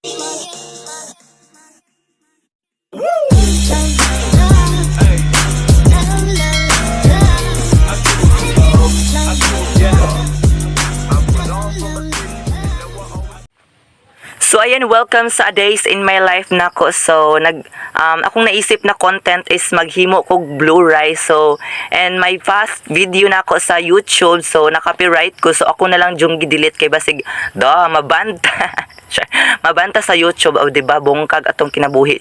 So ayan, welcome sa Days in My Life nako. So akong naisip na content is maghimo kog blue rice. So and my past video nako sa YouTube, so na-copyright ko, so ako na lang jung gidelete kay basig mabanta. Mabanta sa YouTube, o diba, bungkag atong kinabuhi.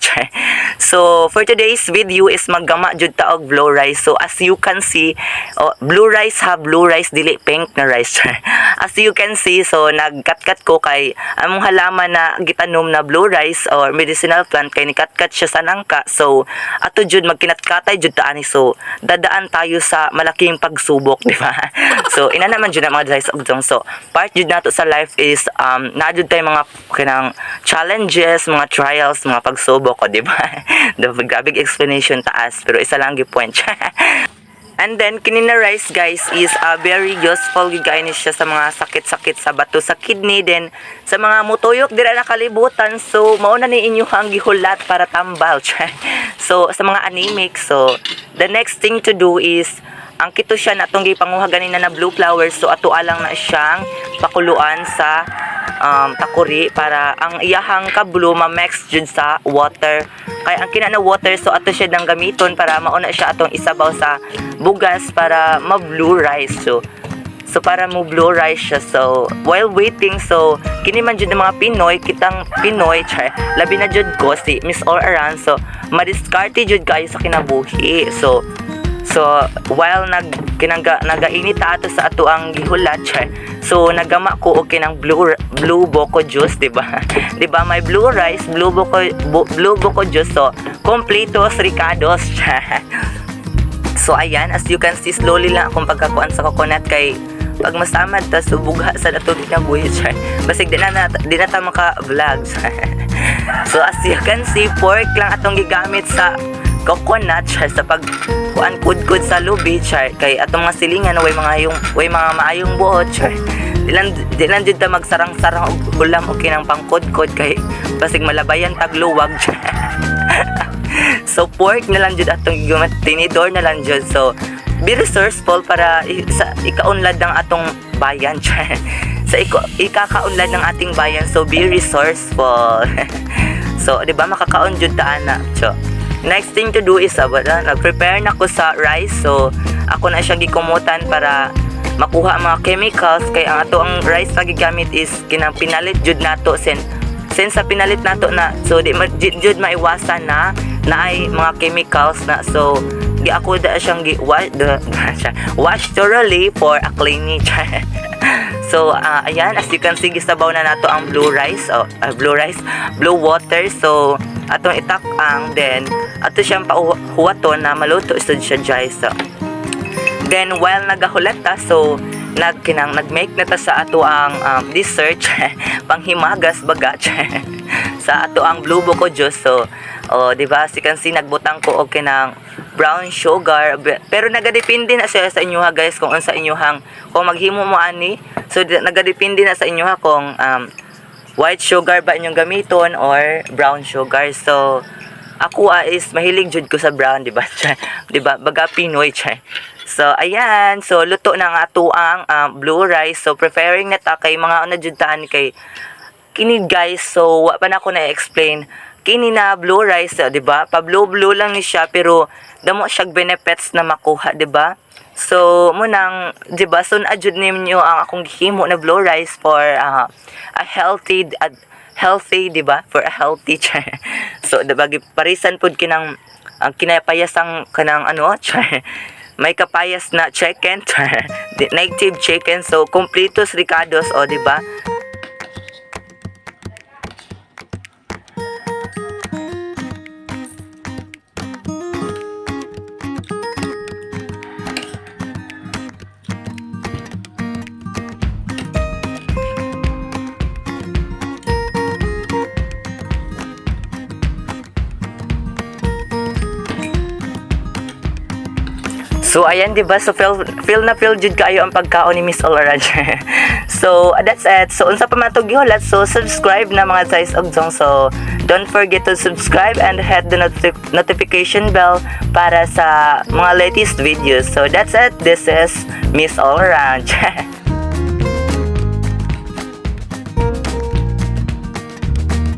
So for today's video is maggama jud ta og blue rice. So as you can see, blue rice dili pink na rice. As you can see, so nagkatkat ko kay among halaman na gitanom na blue rice or medicinal plant, kay nikatkat siya sa nangka. So ato jud magkinatkatay jud ta ani. So dadaan tayo sa malaking pagsubok, di ba? So ina naman jud na mga guys og dong. So part jud nato sa life is na jud tay mga kanang challenges, mga trials, mga pagsubok, o di ba? Grabing explanation taas, pero isa lang gi point. And then kinina rice guys is very useful gid siya sa mga sakit-sakit sa bato, sa kidney, din sa mga mutuyok dira nakalibutan. So mao na ni inyo ang gihulat para tambal. So sa mga anemic, so the next thing to do is ang kito siya natong gipanguha ganina na blue flowers. So ato alang na siyang pakuluan sa takuri para ang iyahang ka-blue ma-mix jud sa water. Kaya ang kina na water, so ato siya nang gamiton para mauna siya atong isabaw sa bugas para ma-blue rice. So para mo blue rice siya. So while waiting, so kini man jud ng mga Pinoy, kitang Pinoy, labi na jud ko si Miss All Around. So madiskarte jud kayo sa kinabuhi. So while nagainit ato sa ato ang gihulat, so nagama ko og kinang blue boko juice, di ba? Di ba may blue rice, blue boko juice, so completos ricados. So ayan, as you can see, slowly lang akong pagkakuan sa coconut kay pag masamad ta subugha sa dato kinabuhi. Basig di na ta maka-vlog. So as you can see, pork lang atong gigamit sa coconut sa pagkuan kudkod sa lubi, kay atong mga silingan way mga maayong buot. Dilan jud ta magsarang-sarang og ulam o kinang pangkudkod kay basig malabayan tagluwag. So pork na lang jud atong gigamit, tinidor na lang jud. So be resourceful para ikaunlad ng atong bayan. Sa ikakaunlad ng ating bayan, so be resourceful. So di ba makakaon jud ta ana. So next thing to do is nag-prepare na ko sa rice. So ako na siya gikumutan para makuha ang mga chemicals, kay ang ato ang rice na gigamit is kinang pinalit jud nato since sa pinalit nato na, so di jud maiwasan na ay mga chemicals na. So di ako da siyang wash thoroughly for a cleaning. So ayan, as you can see, gisabaw na nato ang blue blue water. So atong itak-ang, then ato siyang pahuwaton na maluto isod siya guys. So then while nagahulat ta, so nag-make na ta sa ato ang dessert, panghimagas baga sa ato ang blue boko juice. So di ba, si kan si nagbutang ko og kinang brown sugar, pero nagadepende na siya sa inyo ha guys kung unsa inyohang kung maghimo mo ani. So nagadepende na sa inyo ha kung white sugar ba inyong gamiton or brown sugar. So ako is mahilig jud ko sa brown, di ba? Di ba? Baga Pinoy. So ayan, so luto na nga ato ang blue rice. So preparing na ta kay mga una jud taan kay kini guys. So wa pa na ko na explain kini na blue rice, di ba? Pa blue lang ni siya, pero damo siya benefits na makuha, di ba? So mo nang, di ba, sun adjud ninyo ang akong gihimo na blue rice for a healthy, di ba? For a healthy. So diba, parisan pud kinang kinapayasang kanang may kapayas na chicken, native chicken. So completos ricados, o di ba? So ayan, 'di ba? So feel jud kayo ang pagkaon ni Miss All Around. So that's it. So unsa pa matug gihulat, so subscribe na mga size ogdong. So don't forget to subscribe and hit the notification bell para sa mga latest videos. So that's it. This is Miss All Around.